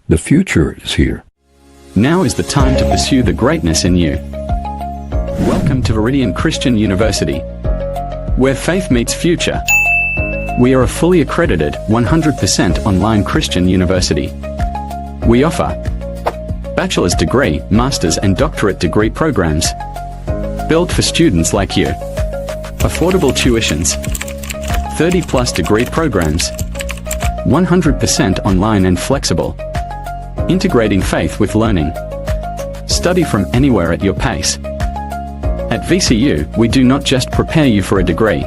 The future is here. Now is the time to pursue the greatness in you. Welcome to Veridian Christian University, where faith meets future. We are a fully accredited, 100% online Christian university. We offer bachelor's degree, master's and doctorate degree programs, built for students like you. Affordable tuitions, 30+ degree programs, 100% online and flexible. Integrating faith with learning. Study from anywhere at your pace. At VCU, we do not just prepare you for a degree.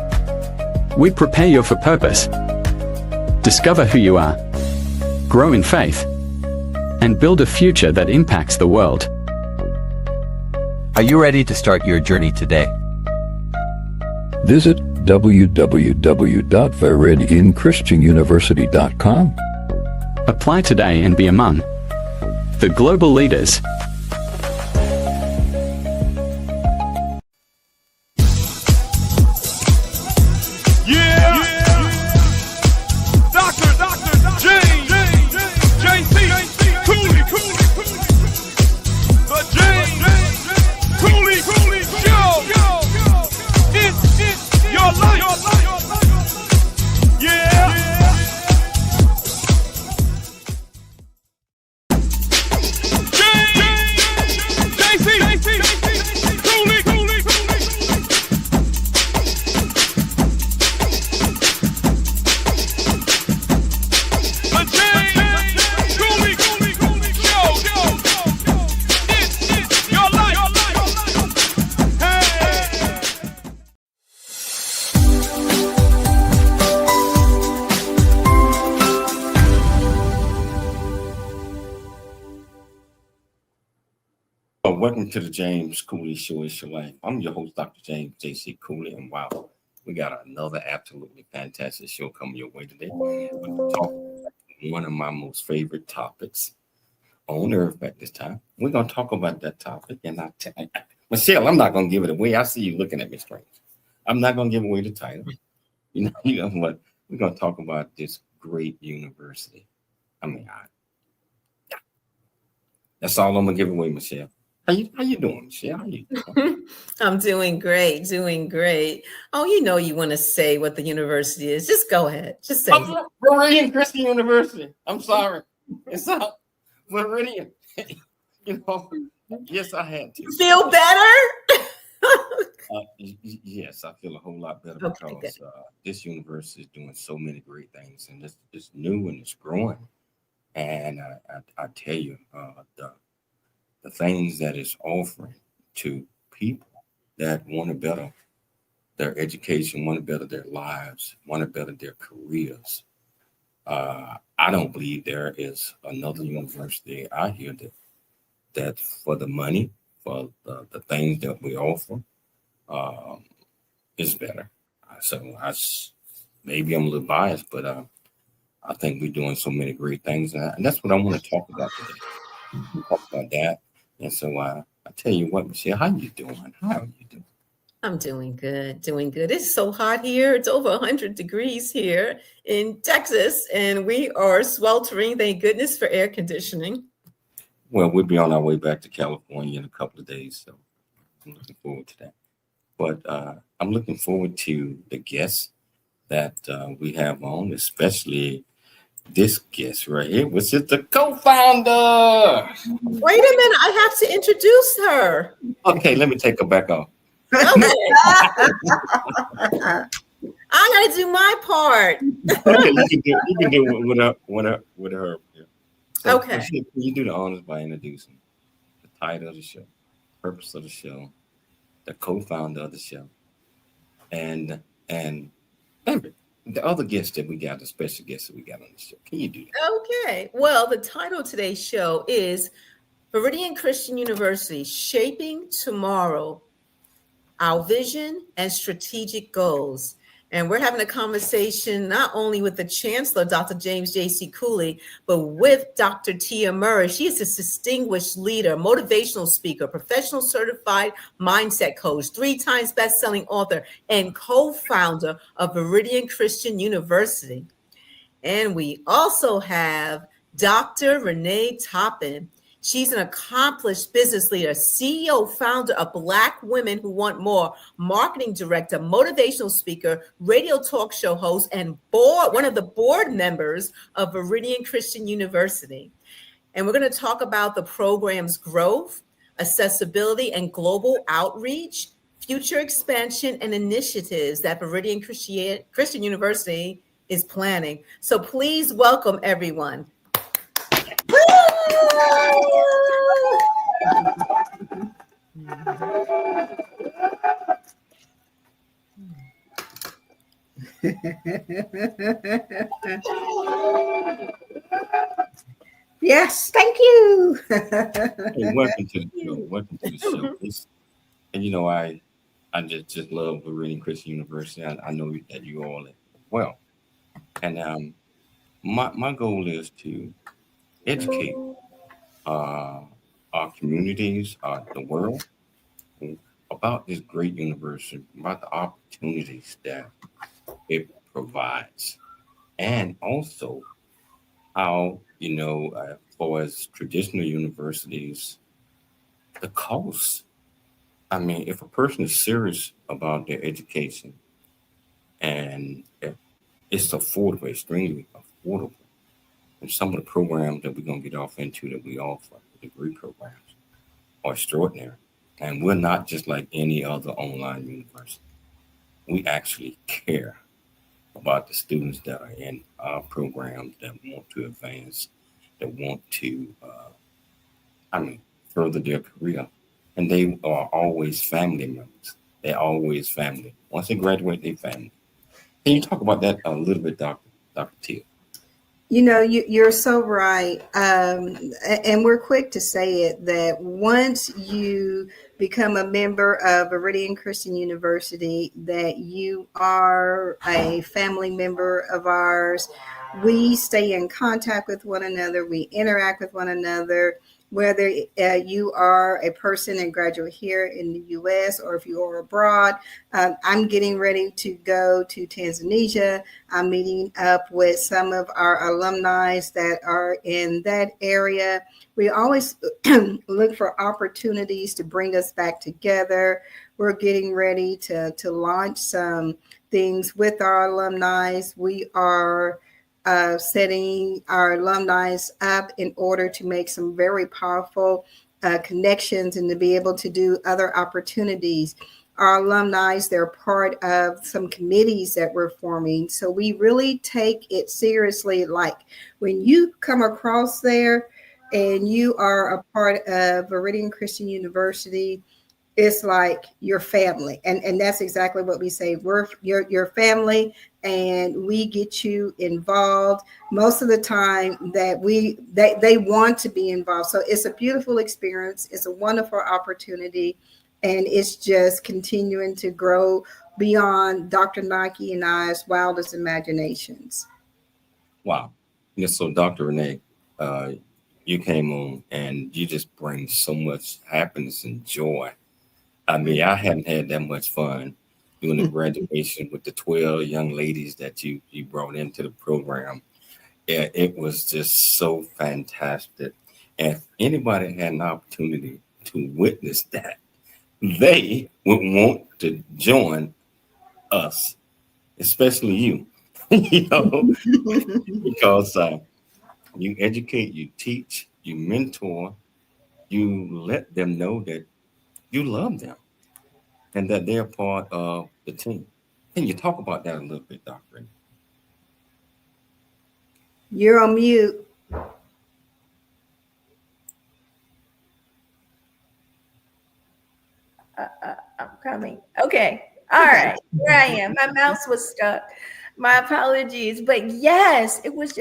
We prepare you for purpose. Discover who you are, grow in faith, and build a future that impacts the world. Are you ready to start your journey today? Visit www.veridianchristianuniversity.com. Apply today and be among the global leaders. Welcome to the James Cooley Show. It's your life. I'm your host, Dr. James J.C. Cooley, and wow, we got another absolutely fantastic show coming your way today. We're talking about one of my most favorite topics on earth at this time. We're going to talk about that topic, and Michelle, I'm not going to give it away. I see you looking at me strange. I'm not going to give away the title. You know what? We're going to talk about this great university. That's all I'm going to give away, Michelle. How you doing, Michelle? How you doing? I'm doing great. Oh, you want to say what the university is. Just go ahead. Just say it. Veridian Christian University. I'm sorry. It's not Veridian. Yes, I had to. Feel better? Yes, I feel a whole lot better because this university is doing so many great things, and it's new and it's growing. And I tell you, the things that it's offering to people that want to better their education, want to better their lives, want to better their careers. I don't believe there is another university out here that for the money, for the things that we offer, is better. So maybe I'm a little biased, but I think we're doing so many great things, and that's what I want to talk about today. Talk about that. And so I tell you what, Michelle, how you doing? How are you doing? I'm doing good, doing good. It's so hot here. It's over 100 degrees here in Texas, and we are sweltering. Thank goodness for air conditioning. Well, we'll be on our way back to California in a couple of days, so I'm looking forward to that. But I'm looking forward to the guests that we have on, especially this guest right here, which is the co-founder. Wait a minute, I have to introduce her. Okay, let me take her back off. Okay. I gotta do my part. Okay, you can do it with her. Yeah. So, Okay. Can you do the honors by introducing the title of the show, purpose of the show, the co-founder of the show, and the other guests that we got, the special guests that we got on the show. Can you do that? Okay. Well, the title of today's show is Veridian Christian University, Shaping Tomorrow, Our Vision and Strategic Goals. And we're having a conversation not only with the Chancellor, Dr. James J.C. Cooley, but with Dr. Tia Murry. She is a distinguished leader, motivational speaker, professional certified mindset coach, 3 times best-selling author, and co-founder of Veridian Christian University. And we also have Dr. Renee Toppin. She's an accomplished business leader, CEO, founder of Black Women Who Want More, marketing director, motivational speaker, radio talk show host, and one of the board members of Veridian Christian University. And we're going to talk about the program's growth, accessibility, and global outreach, future expansion, and initiatives that Veridian Christian University is planning. So please welcome everyone. Yes, thank you. Hey, welcome to the show. Welcome to the show. And you know, I just love Veridian Christian University. I know that you all as well. And my goal is to educate our communities, the world, about this great university, about the opportunities that it provides, and also how, as far as traditional universities, the cost. I mean, if a person is serious about their education and if it's affordable, extremely affordable, and some of the programs that we're going to get off into that we offer, the degree programs, are extraordinary. And we're not just like any other online university. We actually care about the students that are in our programs that want to advance, that want to, further their career. And they are always family members. They're always family. Once they graduate, they family. Can you talk about that a little bit, Dr. Tia? You're so right. And we're quick to say it, that once you become a member of Veridian Christian University, that you are a family member of ours. We stay in contact with one another. We interact with one another, whether you are a person and graduate here in the U.S. or if you are abroad. I'm getting ready to go to Tanzania. I'm meeting up with some of our alumni that are in that area. We always look for opportunities to bring us back together. We're getting ready to launch some things with our alumni. We are setting our alumni up in order to make some very powerful connections and to be able to do other opportunities. Our alumni, they're part of some committees that we're forming. So we really take it seriously. Like when you come across there and you are a part of Veridian Christian University, it's like your family. And that's exactly what we say. We're your family, and we get you involved most of the time that they want to be involved. So it's a beautiful experience. It's a wonderful opportunity. And it's just continuing to grow beyond Dr. Naike and I's wildest imaginations. Wow. Yeah, so Dr. Renee, you came on and you just bring so much happiness and joy I mean, I hadn't had that much fun doing the graduation with the 12 young ladies that you brought into the program. Yeah, it was just so fantastic. And if anybody had an opportunity to witness that, they would want to join us, especially you, because you educate, you teach, you mentor, you let them know that you love them and that they're part of the team. Can you talk about that a little bit, Dr.? You're on mute. I'm coming. Okay. All right. Here I am. My mouse was stuck. My apologies. But yes, it was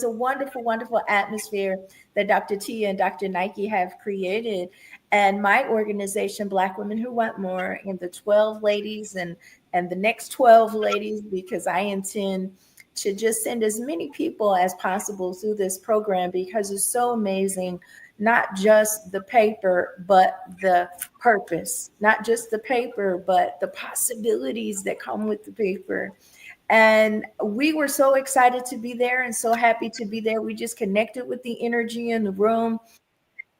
a wonderful, wonderful atmosphere that Dr. Tia and Dr. Naike have created. And my organization, Black Women Who Want More, and the 12 ladies and the next 12 ladies, because I intend to just send as many people as possible through this program because it's so amazing. Not just the paper, but the purpose, not just the paper, but the possibilities that come with the paper. And we were so excited to be there and so happy to be there. We just connected with the energy in the room.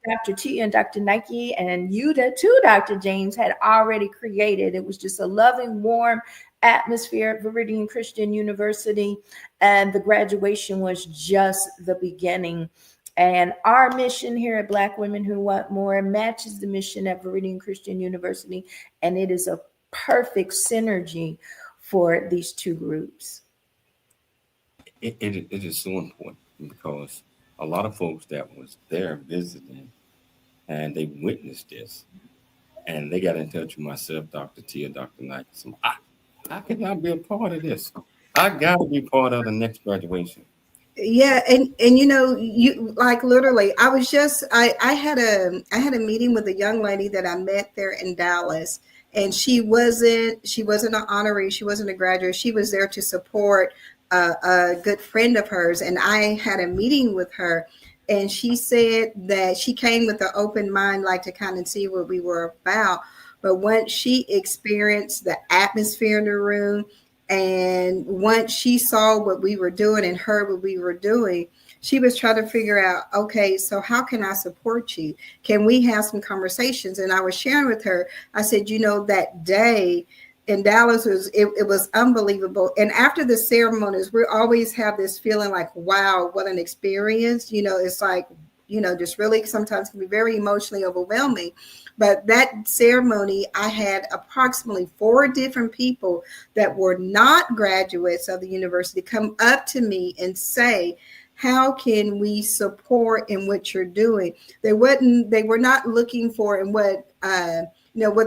Dr. T and Dr. Naike and you too, Dr. James, had already created. It was just a loving, warm atmosphere at Veridian Christian University. And the graduation was just the beginning. And our mission here at Black Women Who Want More matches the mission at Veridian Christian University. And it is a perfect synergy for these two groups. It is so important because a lot of folks that was there visiting and they witnessed this and they got in touch with myself, Dr. Tia, Dr. Naike. So I could not be a part of this. I got to be part of the next graduation. Yeah, and you like literally I had a meeting with a young lady that I met there in Dallas, and she wasn't an honoree, she wasn't a graduate, she was there to support a good friend of hers, and I had a meeting with her, and she said that she came with an open mind, like to kind of see what we were about, but once she experienced the atmosphere in the room, and once she saw what we were doing and heard what we were doing, she was trying to figure out, okay, so how can I support you? Can we have some conversations? And I was sharing with her, I said, that day in Dallas it was unbelievable. And after the ceremonies, we always have this feeling like, wow, what an experience. It's like, just really sometimes can be very emotionally overwhelming. But that ceremony, I had approximately 4 different people that were not graduates of the university come up to me and say, how can we support in what you're doing? They were not looking for in what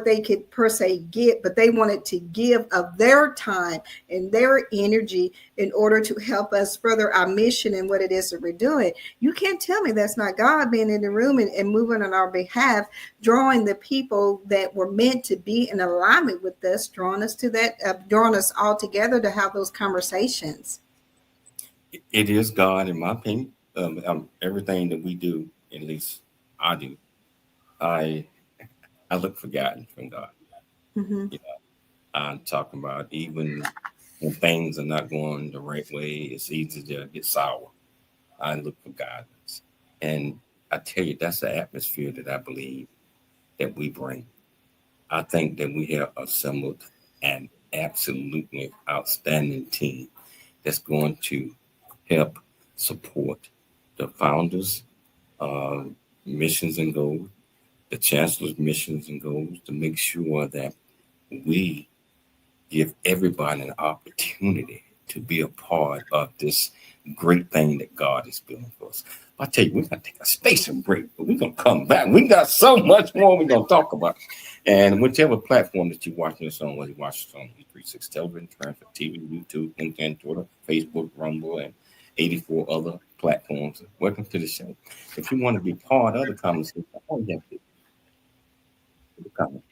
they could per se get, but they wanted to give of their time and their energy in order to help us further our mission and what it is that we're doing. You can't tell me that's not God being in the room and moving on our behalf, drawing the people that were meant to be in alignment with us, drawing us to that, drawing us all together to have those conversations. It is God, in my opinion. Everything that we do, at least I do, I look for guidance from God. Mm-hmm. I'm talking about even when things are not going the right way, it's easy to get sour. I look for guidance. And I tell you, that's the atmosphere that I believe that we bring. I think that we have assembled an absolutely outstanding team that's going to help support the founders' missions and goals, the chancellor's missions and goals, to make sure that we give everybody an opportunity to be a part of this great thing that God is building for us. I tell you, we're going to take a station break, but we're going to come back. We got so much more we're going to talk about. And whichever platform that you're watching this on, whether you watch this on E36 Television, Transfer TV, YouTube, LinkedIn, Twitter, Facebook, Rumble, and 84 other platforms, welcome to the show. If you want to be part of the conversation, all you have to do is comment.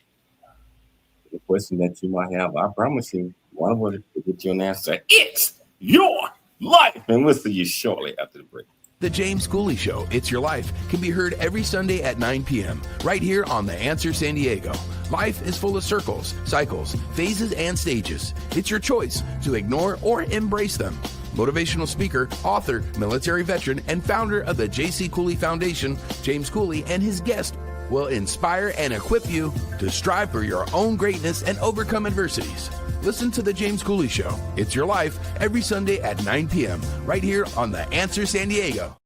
The question that you might have, I promise you, one of us will get you an answer. It's your life. And we'll see you shortly after the break. The James Cooley Show, It's Your Life, can be heard every Sunday at 9 p.m. right here on The Answer San Diego. Life is full of circles, cycles, phases, and stages. It's your choice to ignore or embrace them. Motivational speaker, author, military veteran, and founder of the J.C. Cooley Foundation, James Cooley, and his guest will inspire and equip you to strive for your own greatness and overcome adversities. Listen to The James Cooley Show, It's Your Life, every Sunday at 9 p.m. right here on The Answer San Diego.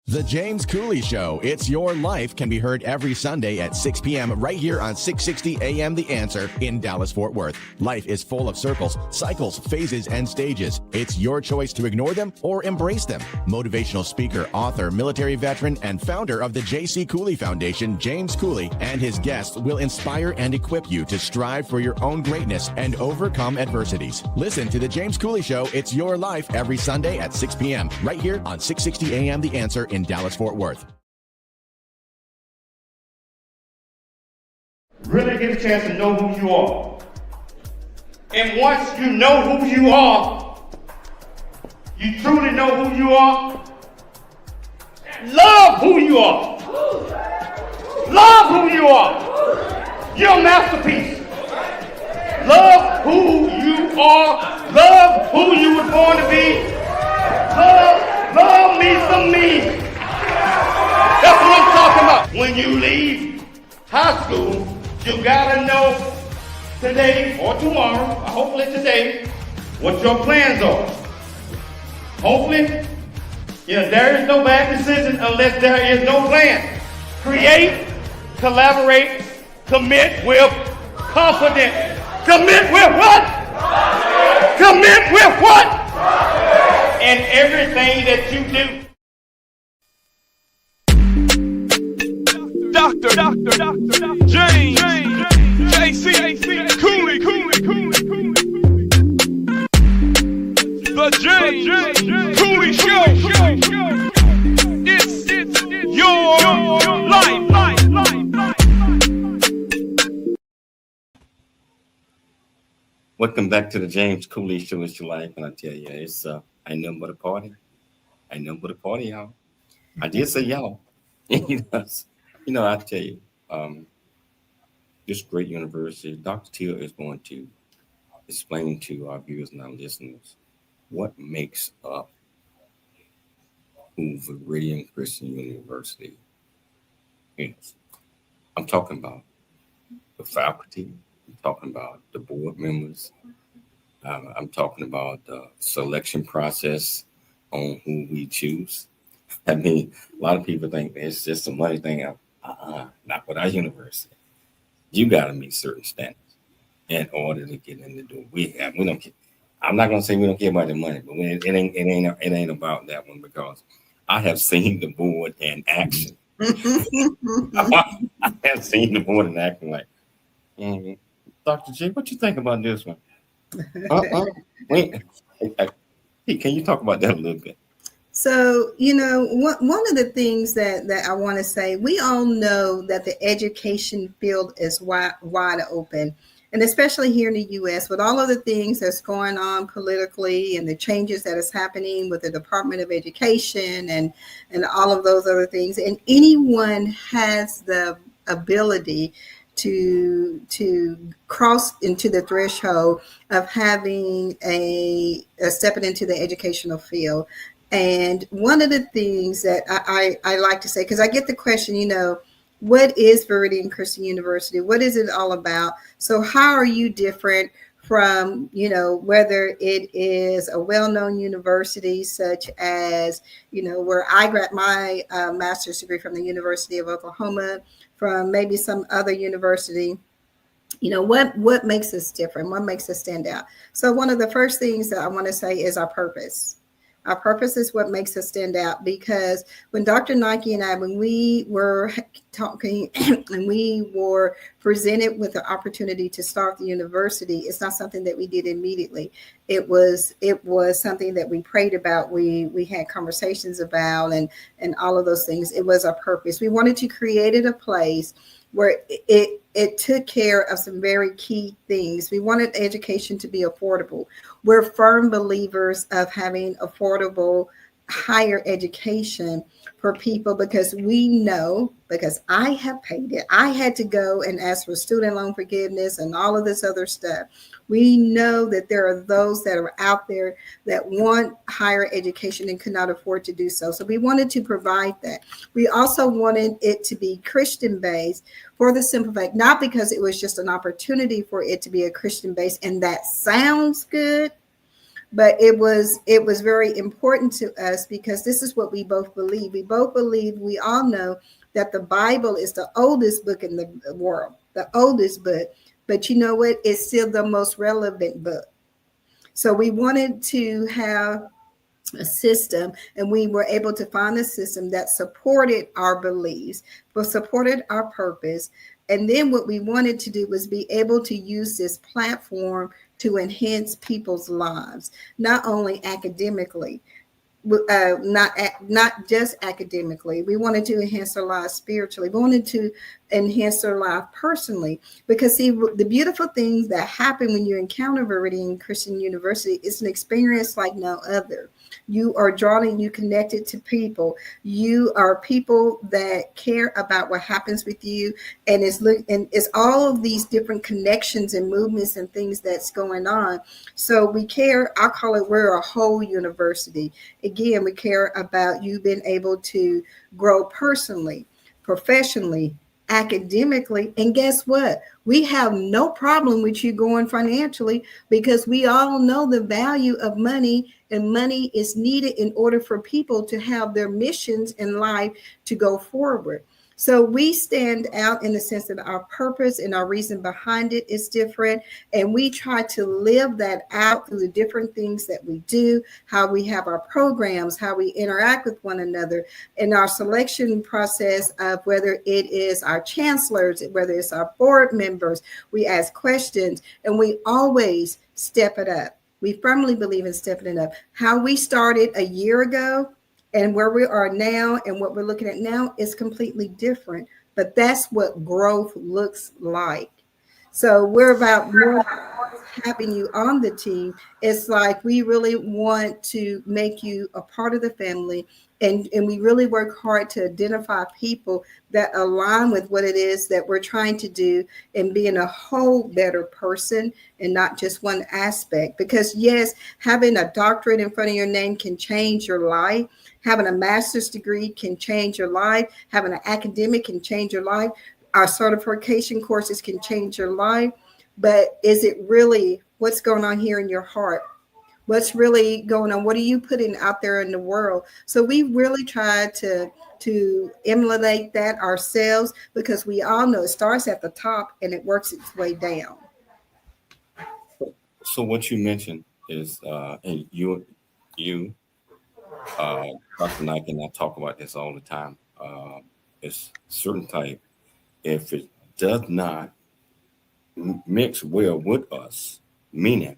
The James Cooley Show, It's Your Life, can be heard every Sunday at 6 p.m. right here on 660 AM The Answer in Dallas-Fort Worth. Life is full of circles, cycles, phases, and stages. It's your choice to ignore them or embrace them. Motivational speaker, author, military veteran, and founder of the J.C. Cooley Foundation, James Cooley, and his guests will inspire and equip you to strive for your own greatness and overcome adversities. Listen to The James Cooley Show, It's Your Life, every Sunday at 6 p.m. right here on 660 AM The Answer in Dallas-Fort Worth. Really get a chance to know who you are. And once you know who you are, you truly know who you are, love who you are. Love who you are. You're a masterpiece. Love who you are. Love who you were born to be. Love me some me. That's what I'm talking about. When you leave high school, you gotta know today or tomorrow, or hopefully today, what your plans are. Hopefully, there is no bad decision unless there is no plan. Create, collaborate, commit with confidence. Commit with what? Commit with what? In everything that you do. Dr. James, J.C. Cooley. The James Cooley Show. It's your life. Welcome back to the James Cooley Show, It's Your Life. And I tell you, it's ain't nothing but a party. Ain't nothing but a party, y'all. I did say y'all. I tell you, this great university, Dr. Teal is going to explain to our viewers and our listeners what makes up who Veridian Christian University is. I'm talking about the faculty. I'm talking about the board members. I'm talking about the selection process on who we choose. I mean, a lot of people think it's just a money thing. Not with our university. You got to meet certain standards in order to get in the door. We don't care. I'm not gonna say we don't care about the money, but it ain't about that one, because I have seen the board in action. I have seen the board in action. Like, Dr. G, what you think about this one? Hey, can you talk about that a little bit? So, one of the things that I want to say, we all know that the education field is wide open. And especially here in the U.S., with all of the things that's going on politically and the changes that is happening with the Department of Education and all of those other things, and anyone has the ability to cross into the threshold of having a stepping into the educational field. And one of the things that I like to say, because I get the question, what is Veridian Christian University? What is it all about? So how are you different from, whether it is a well-known university such as, where I got my master's degree from the University of Oklahoma, from maybe some other university? What makes us different? What makes us stand out? So one of the first things that I want to say is our purpose. Our purpose is what makes us stand out, because when Dr. Naike and I, when we were talking and we were presented with the opportunity to start the university, it's not something that we did immediately. It was something that we prayed about. We had conversations about and all of those things. It was our purpose. We wanted to create a place where it took care of some very key things. We wanted education to be affordable. We're firm believers of having affordable higher education for people, because we know, because I have paid it. I had to go and ask for student loan forgiveness and all of this other stuff. We know that there are those that are out there that want higher education and could not afford to do so. So we wanted to provide that. We also wanted it to be Christian based for the simple fact, not because it was just an opportunity for it to be a Christian based, and that sounds good, but it was very important to us because this is what we both believe. We all know that the Bible is the oldest book in the world, the oldest book. But you know what? It's still the most relevant book. So we wanted to have a system, and we were able to find a system that supported our beliefs, but supported our purpose. And then what we wanted to do was be able to use this platform to enhance people's lives, not only academically, not just academically. We wanted to enhance their lives spiritually. We wanted to enhance their life personally, because see, the beautiful things that happen when you encounter Veridian Christian University is an experience like no other. You are drawn and you connected to people. You are people that care about what happens with you, and it's all of these different connections and movements and things that's going on. So we care. I call it, we're a whole university. Again, we care about you being able to grow personally, professionally, academically, and guess what? We have no problem with you going financially, because we all know the value of money, and money is needed in order for people to have their missions in life to go forward. So we stand out in the sense that our purpose and our reason behind it is different. And we try to live that out through the different things that we do, how we have our programs, how we interact with one another, in our selection process of whether it is our chancellors, whether it's our board members. We ask questions, and we always step it up. We firmly believe in stepping it up. How we started a year ago and where we are now and what we're looking at now is completely different, but that's what growth looks like. So we're about more having you on the team. It's like we really want to make you a part of the family, and we really work hard to identify people that align with what it is that we're trying to do and being a whole better person and not just one aspect. Because yes, having a doctorate in front of your name can change your life. Having a master's degree can change your life. Having an academic can change your life. Our certification courses can change your life. But is it really what's going on here in your heart? What's really going on? What are you putting out there in the world? So we really try to emulate that ourselves, because we all know it starts at the top and it works its way down. So what you mentioned is, and you, Dr. Naike and I talk about this all the time. It's certain type. If it does not mix well with us, meaning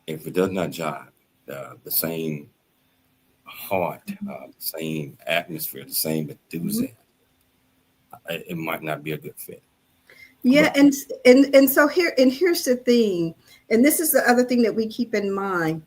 if it does not jive, the same heart, the same atmosphere, the same enthusiasm, it might not be a good fit. Yeah, and so here's the thing, and this is the other thing that we keep in mind.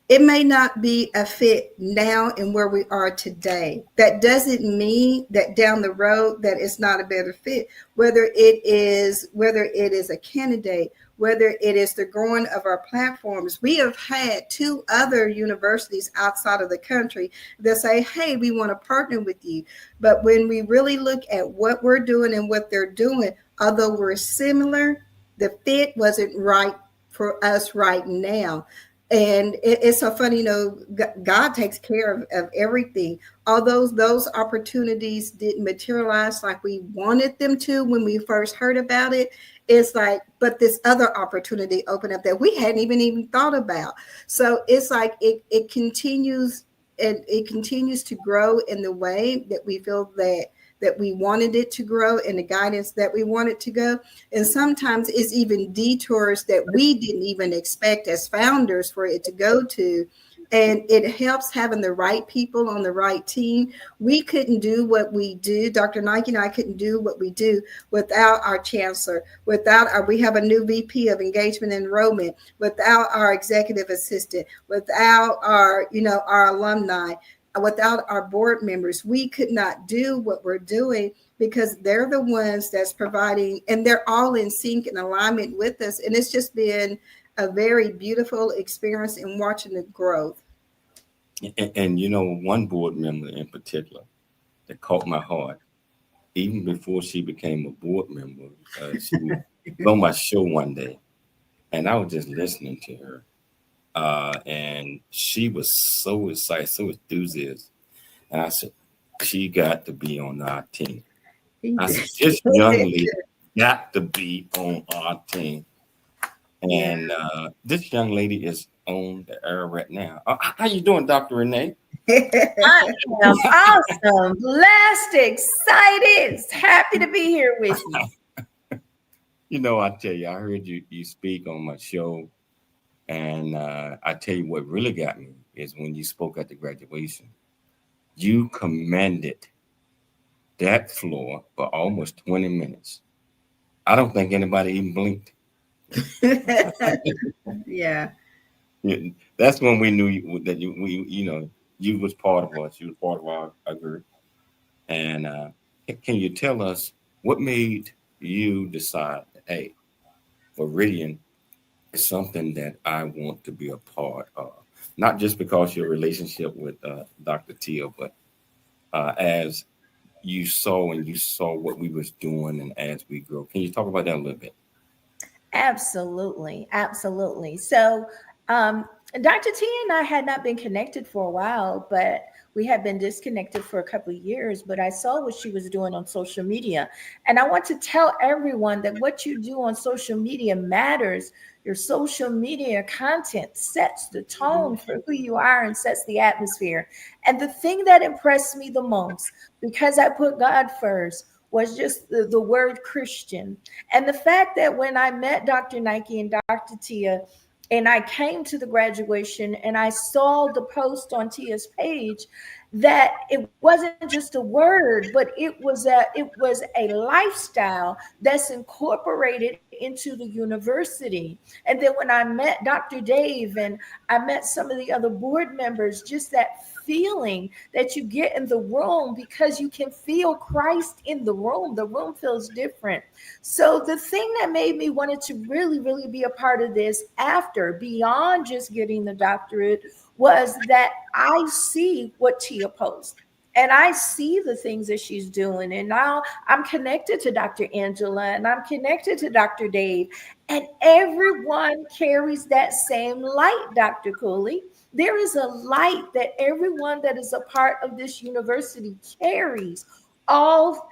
It may not be a fit now and where we are today. That doesn't mean that down the road that it's not a better fit. Whether it is a candidate, whether it is the growing of our platforms. We have had 2 other universities outside of the country that say, hey, we want to partner with you. But when we really look at what we're doing and what they're doing, although we're similar, the fit wasn't right for us right now. And it's so funny, God takes care of everything. Although those opportunities didn't materialize like we wanted them to when we first heard about it, it's like, but this other opportunity opened up that we hadn't even thought about. So it's like it continues, and it continues to grow in the way that we feel that we wanted it to grow, and the guidance that we wanted to go. And sometimes it's even detours that we didn't even expect as founders for it to go to. And it helps having the right people on the right team. We couldn't do what we do. Dr. Naike and I couldn't do what we do without our chancellor, we have a new VP of engagement and enrollment, without our executive assistant, without our alumni, without our board members. We could not do what we're doing, because they're the ones that's providing, and they're all in sync and alignment with us. And it's just been a very beautiful experience in watching the growth. And one board member in particular that caught my heart, even before she became a board member, she was on my show one day, and I was just listening to her. And she was so excited, so enthusiastic. And I said, she got to be on our team. I said, this young lady got to be on our team. And this young lady is on the air right now. How you doing, Dr. Renee? I am awesome, blessed, excited, happy to be here with you. I tell you, I heard you speak on my show. And I tell you what really got me is when you spoke at the graduation. You commanded that floor for almost 20 minutes. I don't think anybody even blinked. Yeah. That's when we knew you was part of us. You was part of our group. And can you tell us what made you decide, hey, Veridian is something that I want to be a part of? Not just because your relationship with Dr. Tia, but as you saw what we was doing and as we grow. Can you talk about that a little bit? Absolutely. So Dr. Tia and I had not been connected for a while, but we had been disconnected for a couple of years, but I saw what she was doing on social media. And I want to tell everyone that what you do on social media matters. Your social media content sets the tone for who you are and sets the atmosphere. And the thing that impressed me the most, because I put God first, was just the word Christian. And the fact that when I met Dr. Naike and Dr. Tia, and I came to the graduation and I saw the post on Tia's page, that it wasn't just a word, but it was a lifestyle that's incorporated into the university. And then when I met Dr. Dave and I met some of the other board members, just that feeling that you get in the room, because you can feel Christ in the room feels different. So the thing that made me wanted to really be a part of this, after beyond just getting the doctorate, was that I see what Tia posts and I see the things that she's doing. And now I'm connected to Dr. Angela and I'm connected to Dr. Dave, and everyone carries that same light, Dr. Cooley. There is a light that everyone that is a part of this university carries. All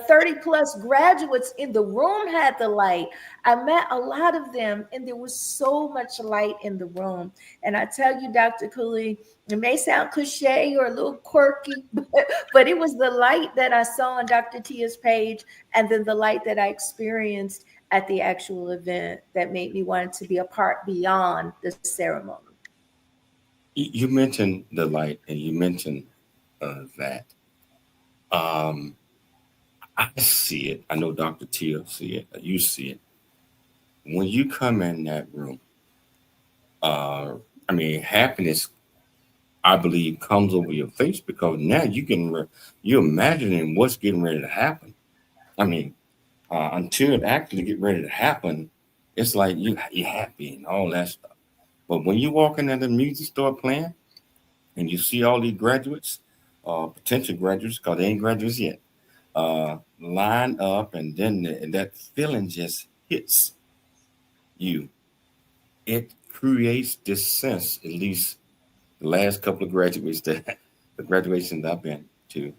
30 plus graduates in the room had the light. I met a lot of them, and there was so much light in the room. And I tell you, Dr. Cooley, it may sound cliche or a little quirky, but it was the light that I saw on Dr. Tia's page, and then the light that I experienced at the actual event that made me want to be a part beyond the ceremony. You mentioned the light, and you mentioned that. I see it. I know Dr. Tia see it. You see it. When you come in that room, happiness, I believe, comes over your face, because now you're imagining what's getting ready to happen. Until it actually get ready to happen, it's like you're happy and all that stuff. But when you walk into the music store playing and you see all these graduates, potential graduates, because they ain't graduates yet, line up, and then that feeling just hits you. It creates this sense, at least the last couple of the graduations I've been to,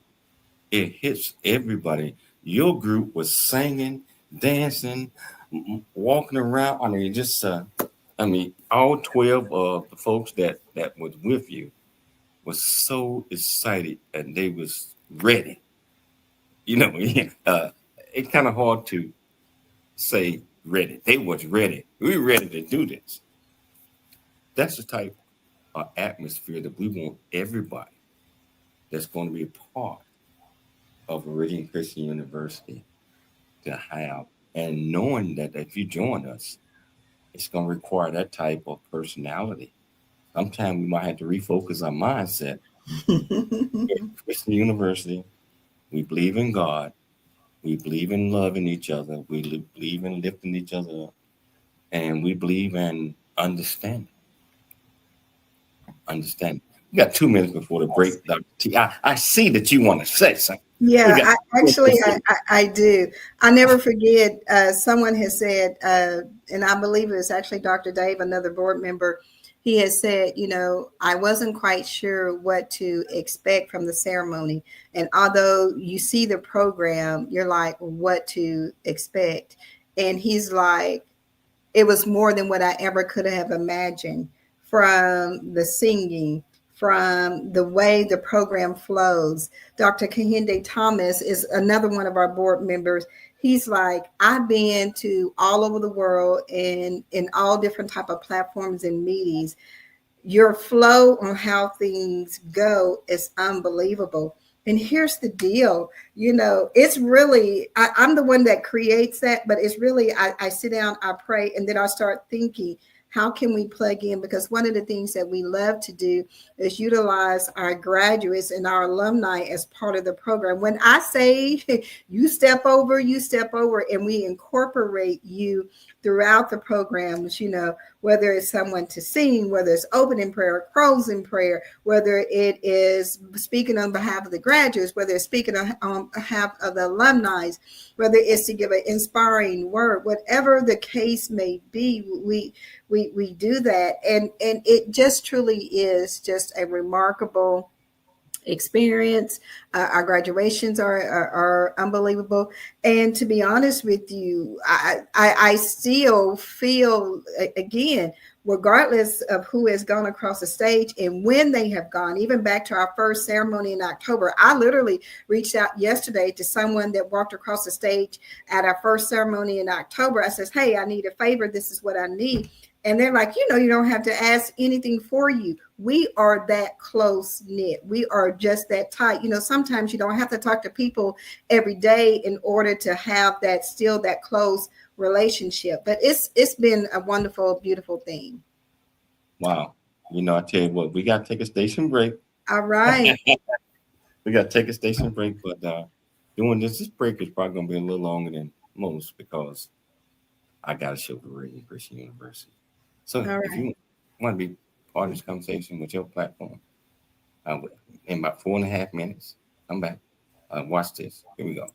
it hits everybody. Your group was singing, dancing, walking around. All 12 of the folks that was with you was so excited, and they was ready. It's kind of hard to say ready. They was ready. We were ready to do this. That's the type atmosphere that we want everybody that's going to be a part of Veridian Christian University to have, and knowing that if you join us, it's going to require that type of personality. Sometimes we might have to refocus our mindset. At Christian University, we believe in God. We believe in loving each other. We believe in lifting each other up. And we believe in understanding. We got 2 minutes before the break, Dr. T. I see that you want to say something. Yeah, I do. I never forget, someone has said, and I believe it was actually Dr. Dave, another board member, he has said, I wasn't quite sure what to expect from the ceremony. And although you see the program, you're like, what to expect? And he's like, it was more than what I ever could have imagined, from the singing, from the way the program flows. Dr. Kahinde Thomas is another one of our board members. He's like, I've been to all over the world and in all different type of platforms and meetings. Your flow on how things go is unbelievable. And here's the deal, it's really, I'm the one that creates that, but it's really, I sit down, I pray, and then I start thinking, how can we plug in? Because one of the things that we love to do is utilize our graduates and our alumni as part of the program. When I say you step over, and we incorporate you throughout the programs, whether it's someone to sing, whether it's opening prayer, closing prayer, whether it is speaking on behalf of the graduates, whether it's speaking on behalf of the alumni, whether it's to give an inspiring word, whatever the case may be, we do that. And it just truly is just a remarkable experience. Our graduations are unbelievable. And to be honest with you, I still feel, again, regardless of who has gone across the stage and when they have gone, even back to our first ceremony in October, I literally reached out yesterday to someone that walked across the stage at our first ceremony in October. I says, hey, I need a favor. This is what I need. And they're like, you don't have to ask anything for you. We are that close knit. We are just that tight. Sometimes you don't have to talk to people every day in order to have that close relationship. But it's been a wonderful, beautiful thing. Wow. I tell you what, we got to take a station break. All right. We got to take a station break. But doing this break is probably going to be a little longer than most because I got to show the Veridian Christian University. So if you want to be part of this conversation with your platform, in about 4.5 minutes, come back. Watch this. Here we go.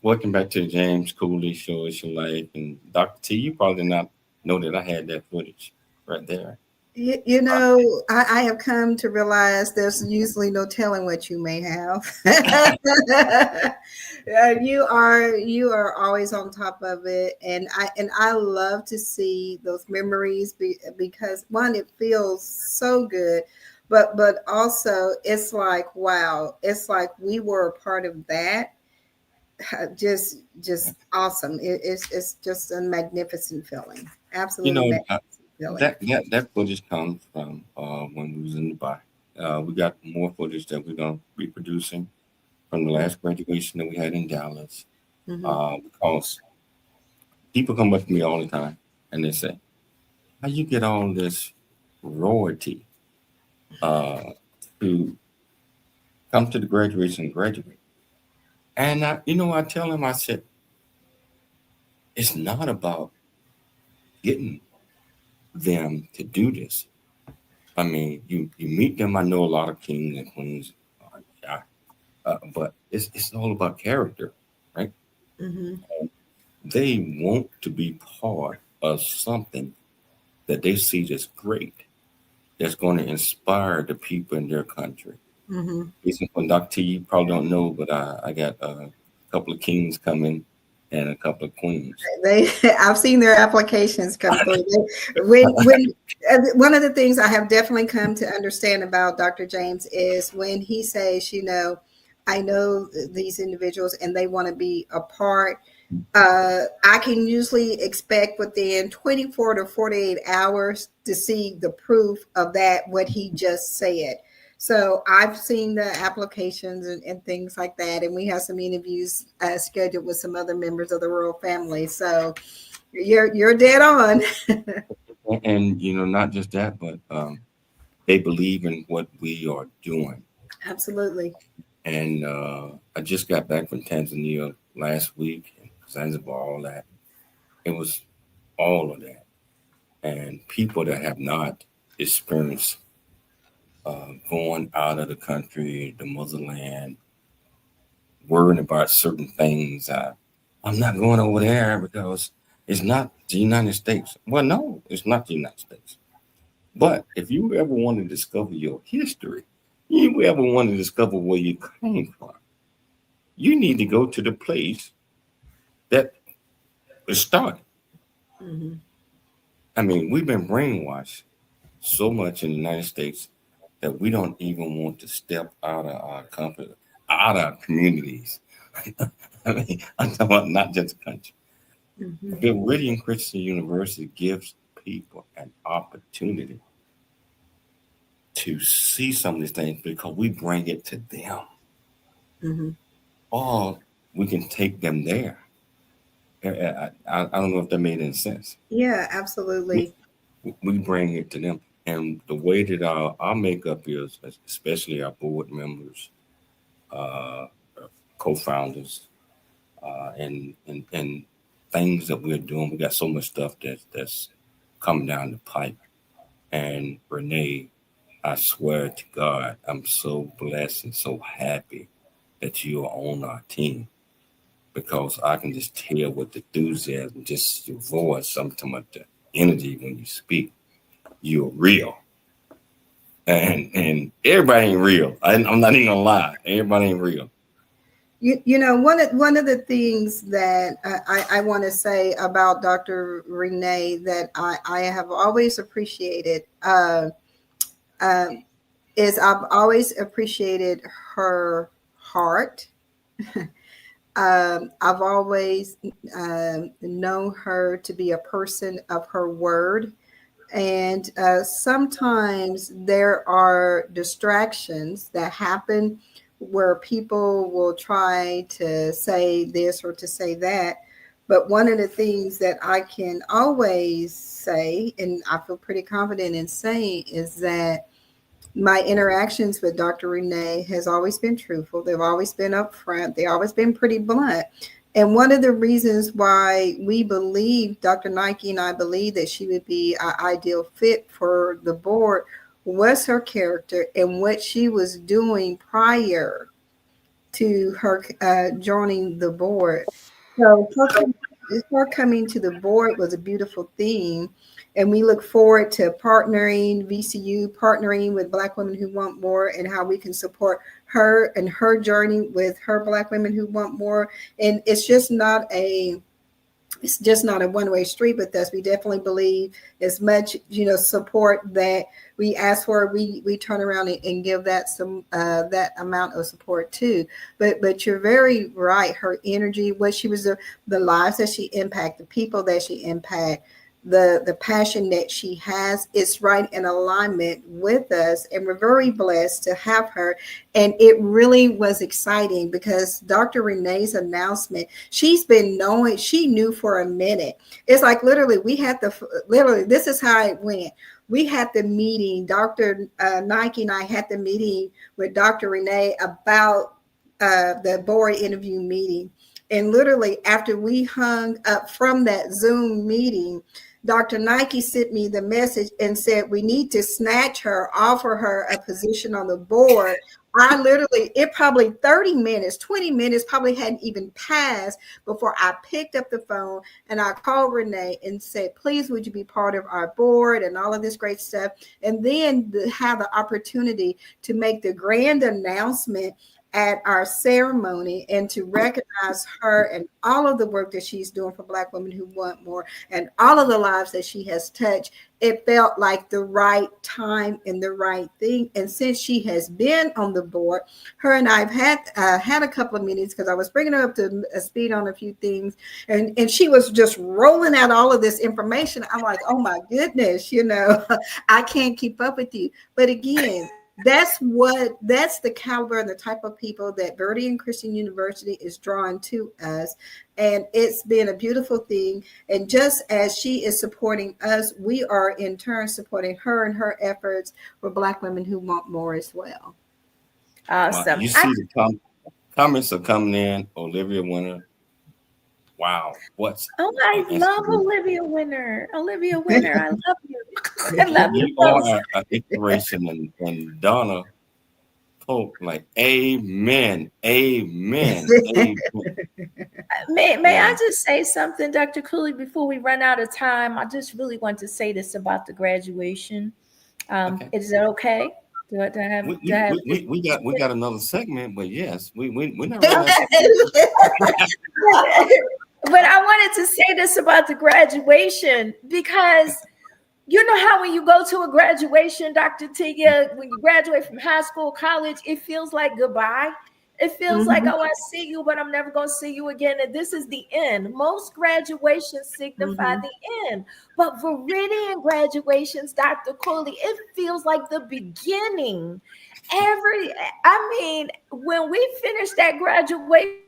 welcome back to the James Cooley Show. It's your life. And Dr. T, you probably did not know that I had that footage right there. You know, I have come to realize there's usually no telling what you may have. You are always on top of it, and I love to see those memories because one, it feels so good, but also it's like, wow, it's like we were a part of that. Just awesome. It's just a magnificent feeling. Absolutely magnificent feeling. That footage comes from when we was in Dubai. We got more footage that we're gonna be producing from the last graduation that we had in Dallas. Because people come up to me all the time and they say, "How you get all this royalty to come to the graduation and graduate?" And I tell them, I said, it's not about getting them to do this. I mean, you meet them. I know a lot of kings and queens, but it's all about character, right? They want to be part of something that they see that's great, that's going to inspire the people in their country. From Dr. T, you probably don't know, but I got a couple of kings coming and a couple of queens. I've seen their applications come through. When one of the things I have definitely come to understand about Dr. James is when he says, I know these individuals and they want to be a part. I can usually expect within 24 to 48 hours to see the proof of that, what he just said. So I've seen the applications and things like that. And we have some interviews scheduled with some other members of the royal family. So you're dead on. And, not just that, but they believe in what we are doing. Absolutely. And I just got back from Tanzania last week, Zanzibar, all that. It was all of that. And people that have not experienced going out of the country, the motherland, worrying about certain things. I'm not going over there because it's not the United States. Well, no, it's not the United States. But if you ever want to discover your history, you ever want to discover where you came from, you need to go to the place that it started. I mean, we've been brainwashed so much in the United States that we don't even want to step out of our comfort, out of our communities. I mean, I'm talking about not just the country. Veridian Christian University gives people an opportunity to see some of these things because we bring it to them. Or we can take them there. I don't know if that made any sense. Yeah, absolutely. We bring it to them. And the way that our makeup is, especially our board members, co-founders, and things that we're doing, we got so much stuff that's coming down the pipe. And Renee, I swear to God, I'm so blessed and so happy that you are on our team, because I can just tell with the enthusiasm, just your voice, I'm talking about the energy when you speak. You're real, and everybody ain't real. I'm not even gonna lie. Everybody ain't real. One of the things that I want to say about Dr. Renee that I have always appreciated is I've always appreciated her heart. I've always known her to be a person of her word. And sometimes there are distractions that happen where people will try to say this or to say that. But one of the things that I can always say, and I feel pretty confident in saying, is that my interactions with Dr. Renee has always been truthful. They've always been upfront. They've always been pretty blunt. And one of the reasons why we believe, Dr. Naike and I believe, that she would be an ideal fit for the board was her character and what she was doing prior to her joining the board. So her coming to the board was a beautiful thing. And we look forward to partnering, VCU, partnering with Black Women Who Want More, and how we can support her and her journey with her Black women who want more. And it's just not a one-way street with us. We definitely believe as much, support that we ask for, we turn around and give that that amount of support too. But you're very right. Her energy, what she was, the lives that she impacted, the people that she impacted, the passion that she has is right in alignment with us, and we're very blessed to have her. And it really was exciting because Dr. Renee's announcement, she knew for a minute. It's like literally this is how it went. We had the meeting, Dr. Naike and I had the meeting with Dr. Renee about the board interview meeting. And literally after we hung up from that Zoom meeting, Dr. Naike sent me the message and said, we need to snatch her, offer her a position on the board. It probably 30 minutes, 20 minutes probably hadn't even passed before I picked up the phone and I called Renee and said, please, would you be part of our board and all of this great stuff? And then have the opportunity to make the grand announcement at our ceremony and to recognize her and all of the work that she's doing for Black women who want more and all of the lives that she has touched. It felt like the right time and the right thing. And since she has been on the board, her and I've had a couple of meetings because I was bringing her up to speed on a few things. And she was just rolling out all of this information. I'm like, oh my goodness, I can't keep up with you. But again, that's the caliber and the type of people that Veridian Christian University is drawing to us. And it's been a beautiful thing. And just as she is supporting us, we are in turn supporting her and her efforts for Black women who want more as well. Awesome. You see the comments are coming in. Olivia Winter. Wow. I love Olivia Winter. Olivia Winter, I love you. I love you. You are an inspiration. And Donna Pope, like, amen. Amen. Amen. May I just say something, Dr. Cooley, before we run out of time? I just really want to say this about the graduation. Okay. Is that okay? We got another segment, but yes, we're not. But I wanted to say this about the graduation because you know how when you go to a graduation, Dr. Tia, when you graduate from high school, college, it feels like goodbye. It feels like, oh, I see you, but I'm never going to see you again. And this is the end. Most graduations signify the end. But Veridian graduations, Dr. Cooley, it feels like the beginning. When we finish that graduation,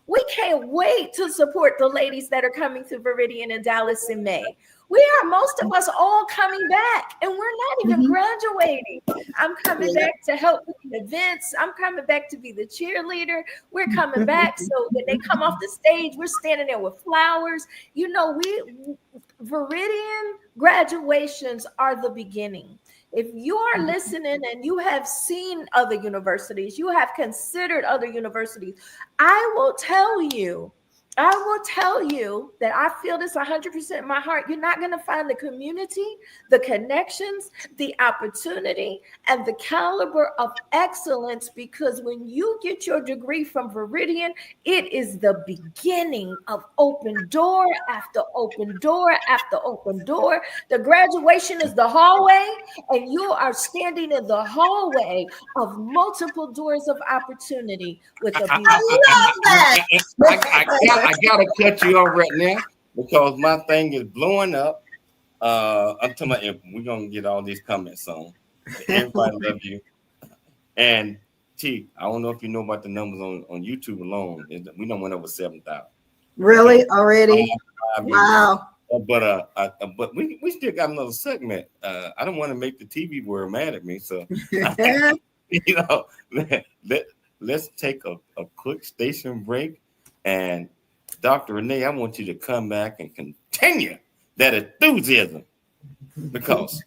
we can't wait to support the ladies that are coming to Veridian in Dallas in May. Most of us all coming back, and we're not even graduating. I'm coming back to help with the events. I'm coming back to be the cheerleader. We're coming back. So when they come off the stage, we're standing there with flowers. Veridian graduations are the beginning. If you are listening and you have seen other universities, you have considered other universities, I will tell you that I feel this 100% in my heart. You're not going to find the community, the connections, the opportunity, and the caliber of excellence, because when you get your degree from Veridian, it is the beginning of open door after open door after open door. The graduation is the hallway, and you are standing in the hallway of multiple doors of opportunity with a beautiful. I love that. I gotta cut you off right now because my thing is blowing up. I'm talking about if we're gonna get all these comments on. Everybody love you. And T, I don't know if you know about the numbers on YouTube alone. We done went over 7,000. Really? Already? Wow. But we still got another segment. I don't want to make the TV world mad at me, so let's take a quick station break. And Dr. Renee, I want you to come back and continue that enthusiasm, because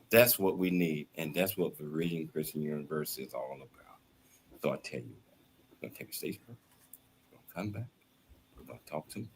that's what we need, and that's what Veridian Christian University is all about. So I tell you, gonna take a stage break. We're gonna come back. We're gonna talk to him.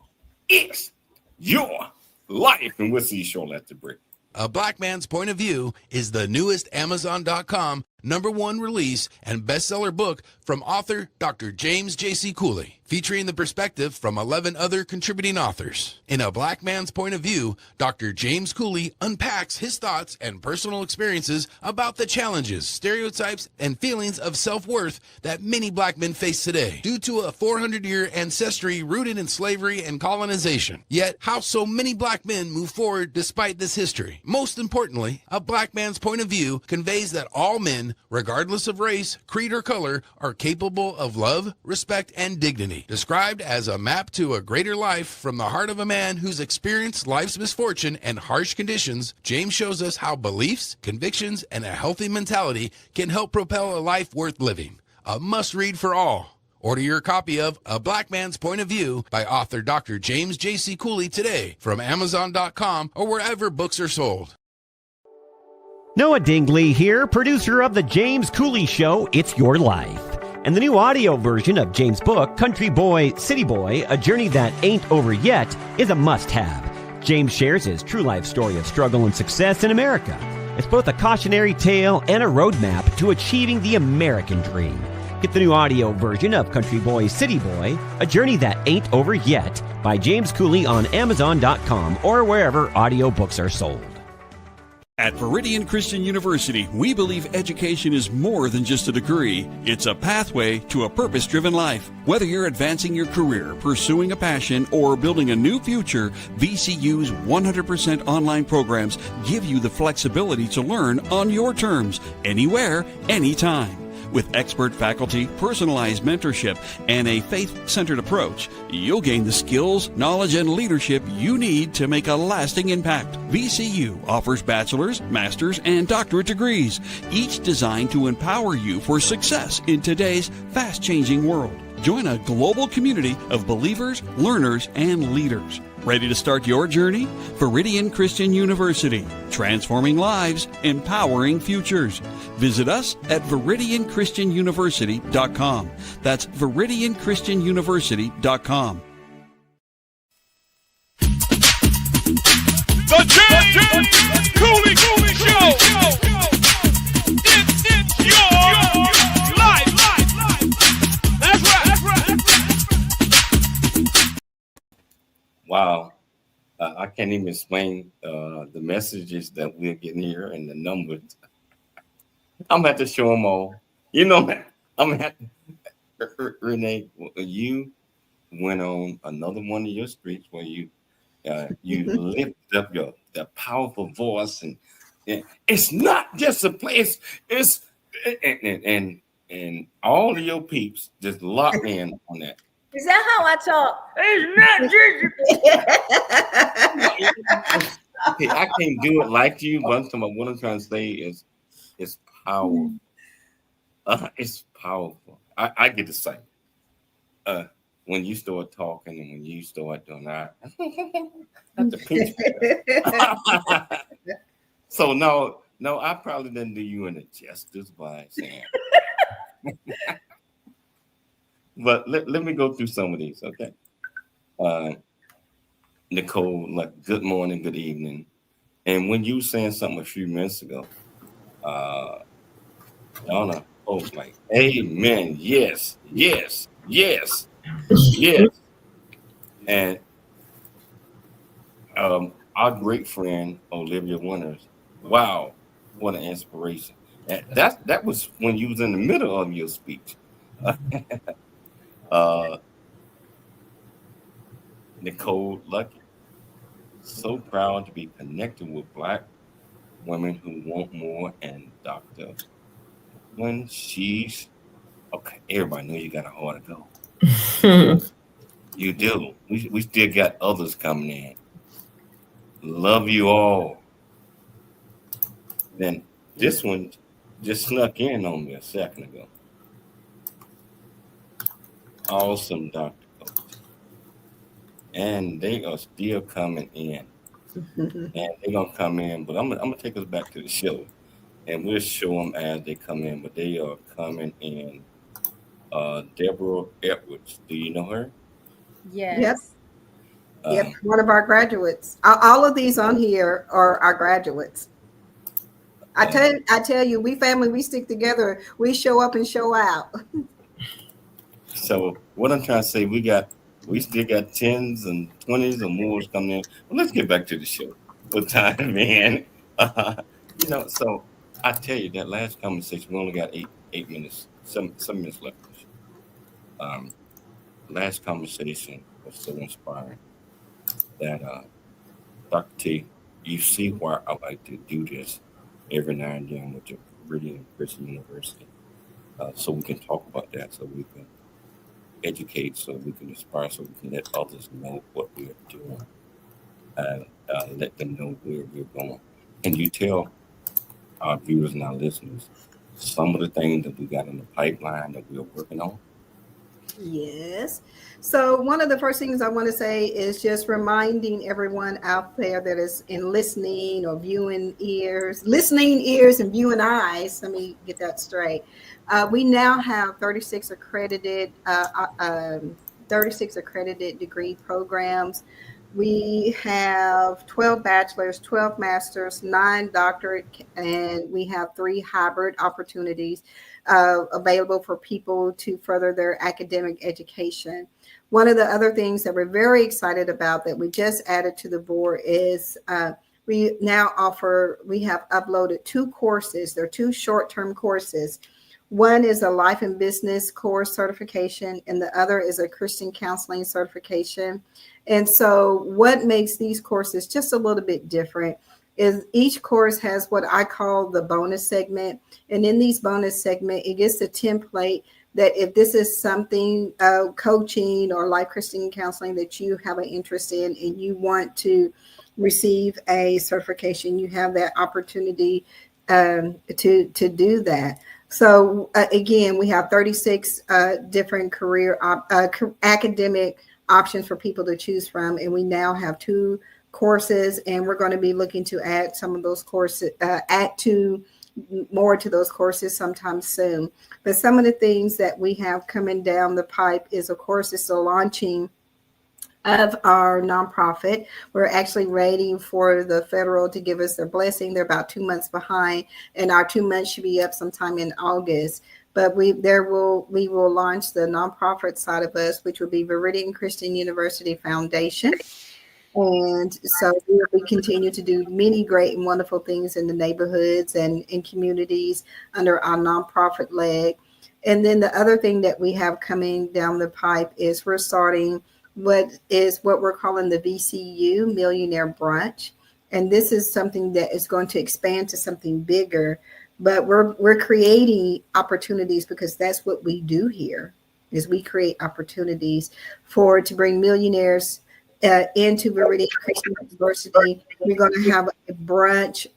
It's your life, and we'll see you shortly after the break. A Black Man's Point of View is the newest Amazon.com #1 release and bestseller book from author Dr. James J.C. Cooley, featuring the perspective from 11 other contributing authors. In A Black Man's Point of View, Dr. James Cooley unpacks his thoughts and personal experiences about the challenges, stereotypes, and feelings of self-worth that many black men face today due to a 400-year ancestry rooted in slavery and colonization. Yet, how so many black men move forward despite this history. Most importantly, A Black Man's Point of View conveys that all men, regardless of race, creed, or color, are capable of love, respect, and dignity. Described as a map to a greater life from the heart of a man who's experienced life's misfortune and harsh conditions, James shows us how beliefs, convictions, and a healthy mentality can help propel a life worth living. A must-read for all. Order your copy of A Black Man's Point of View by author Dr. James J.C. Cooley today from Amazon.com or wherever books are sold. Noah Dingley here, producer of The James Cooley Show, It's Your Life. And the new audio version of James' book, Country Boy, City Boy, A Journey That Ain't Over Yet, is a must-have. James shares his true life story of struggle and success in America. It's both a cautionary tale and a roadmap to achieving the American dream. Get the new audio version of Country Boy, City Boy, A Journey That Ain't Over Yet by James Cooley on Amazon.com or wherever audiobooks are sold. At Veridian Christian University, we believe education is more than just a degree. It's a pathway to a purpose-driven life. Whether you're advancing your career, pursuing a passion, or building a new future, VCU's 100% online programs give you the flexibility to learn on your terms, anywhere, anytime. With expert faculty, personalized mentorship, and a faith-centered approach, you'll gain the skills, knowledge, and leadership you need to make a lasting impact. VCU offers bachelor's, master's, and doctorate degrees, each designed to empower you for success in today's fast-changing world. Join a global community of believers, learners, and leaders. Ready to start your journey? Veridian Christian University, transforming lives, empowering futures. Visit us at VeridianChristianUniversity.com. That's VeridianChristianUniversity.com. The James Cooley Show. It's your life. That's right. Wow. I can't even explain the messages that we're getting here and the numbers. I'm going to have to show them all. You know, I'm going to have to. Renee, you went on another one of your streets where you lifted up the powerful voice, and it's not just a place. It's and all of your peeps just lock in on that. Is that how I talk? It's not I can't do it like you, but what I'm trying to say is it's powerful. It's powerful. I get to say when you start talking and when you start doing that. So no, I probably didn't do you any justice by saying. But let me go through some of these, okay? Nicole, like, good morning, good evening. And when you were saying something a few minutes ago, Donna, like, amen, yes. And our great friend, Olivia Winters, wow, what an inspiration. And that was when you was in the middle of your speech. Nicole Lucky, so proud to be connected with Black women who want more, and Dr. When she's okay, everybody knows you got a heart to go. You do. We still got others coming in. Love you all. Then this one just snuck in on me a second ago. Awesome, Dr. Coach. And they are still coming in. And they're going to come in, but I'm going to take us back to the show. And we'll show them as they come in, but they are coming in Deborah Edwards. Do you know her? Yes. Yep, one of our graduates. All of these on here are our graduates. I tell you, we family, we stick together. We show up and show out. So what I'm trying to say, we still got 10s and 20s and more coming in. Well, let's get back to the show for time, man. So I tell you that last conversation, we only got eight minutes, some minutes left. Last conversation was so inspiring that Dr. T, you see why I like to do this every now and then with the Veridian Christian University, so we can talk about that, so we can educate, so we can inspire, so we can let others know what we're doing, and let them know where we're going. And you tell our viewers and our listeners some of the things that we got in the pipeline that we're working on. Yes. So one of the first things I want to say is just reminding everyone out there that is in listening or viewing ears, listening ears and viewing eyes. Let me get that straight. We now have 36 accredited degree programs. We have 12 bachelors, 12 masters, 9 doctorate, and we have 3 hybrid opportunities available for people to further their academic education. One of the other things that we're very excited about that we just added to the board is we have uploaded 2 courses. They're 2 short-term courses. One is a life and business course certification, and the other is a Christian counseling certification. And so what makes these courses just a little bit different is each course has what I call the bonus segment. And in these bonus segment, it gets a template that if this is something, coaching or life Christian counseling that you have an interest in and you want to receive a certification, you have that opportunity to do that. So again, we have 36 different career academic options for people to choose from, and we now have 2 courses, and we're going to be looking to add some of those courses, more to those courses sometime soon. But some of the things that we have coming down the pipe is, of course, it's the launching of our nonprofit. We're actually waiting for the federal to give us their blessing. They're about 2 months behind, and our 2 months should be up sometime in August. But we will launch the nonprofit side of us, which will be Veridian Christian University Foundation. And so we continue to do many great and wonderful things in the neighborhoods and in communities under our nonprofit leg. And then the other thing that we have coming down the pipe is we're starting what we're calling the VCU Millionaire Brunch. And this is something that is going to expand to something bigger. But we're creating opportunities, because that's what we do here, is we create opportunities to bring millionaires into Veridian Christian University. We're going to have a brunch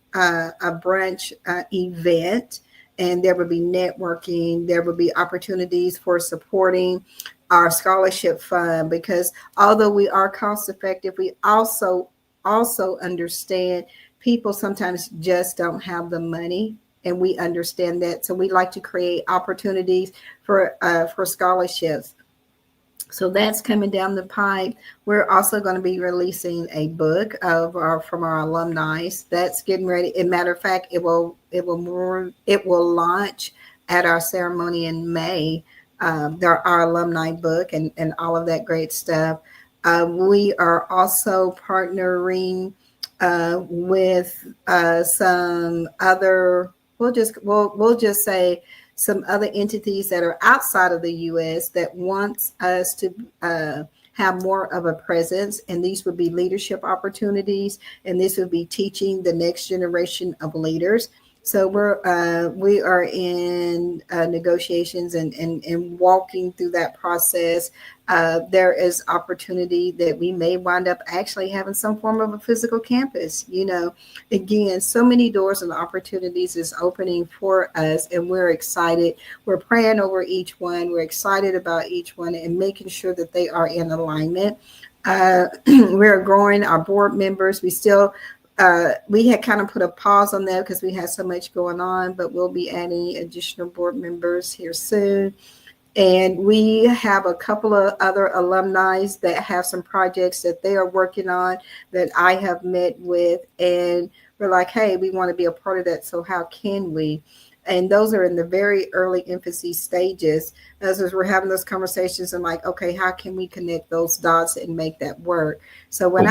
event, and there will be networking. There will be opportunities for supporting our scholarship fund, because although we are cost effective, we also understand people sometimes just don't have the money. And we understand that. So we like to create opportunities for scholarships. So that's coming down the pipe. We're also going to be releasing a book from our alumni. That's getting ready. As a matter of fact, it will launch at our ceremony in May. Our alumni book and all of that great stuff. We are also partnering with some other. We'll just say some other entities that are outside of the U.S. that wants us to have more of a presence, and these would be leadership opportunities, and this would be teaching the next generation of leaders. So we are in negotiations and walking through that process. There is opportunity that we may wind up actually having some form of a physical campus. Again, so many doors and opportunities is opening for us, and we're excited. We're praying over each one. We're excited about each one and making sure that they are in alignment. We're growing our board members. We had kind of put a pause on that because we had so much going on, but we'll be adding additional board members here soon. And we have a couple of other alumni that have some projects that they are working on that I have met with. And we're like, hey, we want to be a part of that. So how can we? And those are in the very early infancy stages. As we're having those conversations, I'm like, okay, how can we connect those dots and make that work? So when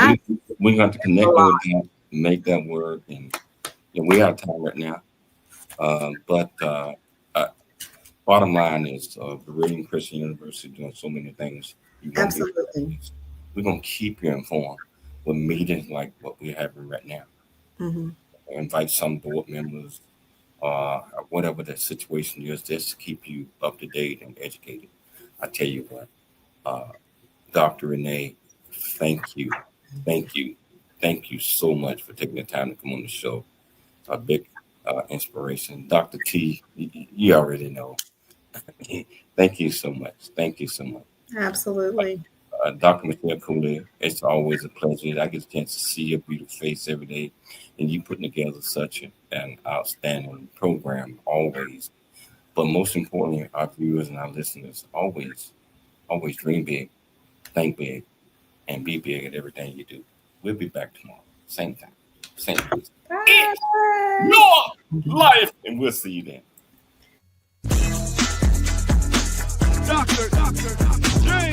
we got to connect those dots, make that work, and we have time right now. But bottom line is, Veridian Christian University doing so many things. Absolutely. We're going to keep you informed with meetings like what we're having right now. Mm-hmm. Invite some board members, whatever the situation is, just to keep you up to date and educated. I tell you what, Dr. Renee, thank you so much for taking the time to come on the show. A big inspiration. Dr. T, you already know. Thank you so much. Absolutely. Dr. Michelle Cooley, it's always a pleasure. I get a chance to see your beautiful face every day, and you putting together such an outstanding program always. But most importantly, our viewers and our listeners always dream big, think big, and be big at everything you do. We'll be back tomorrow, same time, same place. It's your life, and we'll see you then. Dr. James.